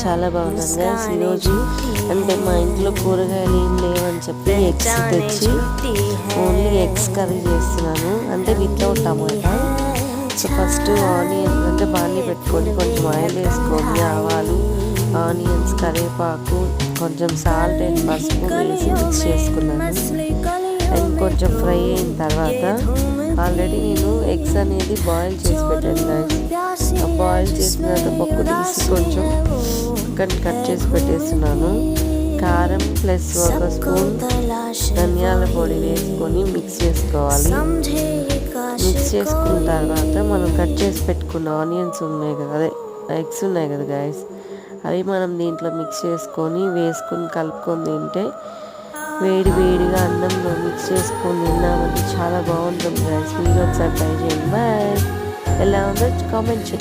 చాలా బాగున్నాను గైస్. ఈరోజు అంటే మా ఇంట్లో కూరగాయలు ఏం లేవని చెప్పి ఎగ్స్ తెచ్చి ఓన్లీ ఎగ్స్ కర్రీ చేస్తున్నాను, అంటే వితౌట్ టమాటా. సో ఫస్ట్ ఆనియన్ అంటే బాండి పెట్టుకొని కొంచెం ఆయిల్ వేసుకొని ఆవాలు, ఆనియన్స్, కరివేపాకు, కొంచెం సాల్ట్ అండ్ పసుపు వేసి మిక్స్ చేసుకున్నాను. అండ్ కొంచెం ఫ్రై అయిన తర్వాత ఆల్రెడీ నేను ఎగ్స్ అనేది బాయిల్ చేసి పెట్టాను గైస్. బాయిల్ చేసిన తర్వాత పప్పు తీసి కొంచెం కట్ చేసి పెట్టేస్తున్నాను. కారం ప్లస్ ఒక స్పూన్ ధనియాల పొడి వేసుకొని మిక్స్ చేసుకోవాలి. మిక్స్ చేసుకున్న తర్వాత మనం కట్ చేసి పెట్టుకున్న ఆనియన్స్ ఉన్నాయి కదా, అదే ఎగ్స్ ఉన్నాయి కదా గైస్, అవి మనం దీంట్లో మిక్స్ చేసుకొని వేసుకొని కలుపుకొని తింటే వేడి వేడిగా అన్నంలో మిక్స్ చేసుకొని తిన్నామంటే చాలా బాగుంటుంది గైస్. మీరు ఒకసారి ట్రై చేయండి. బాయ్. ఎలా ఉందో కామెంట్ చేయండి.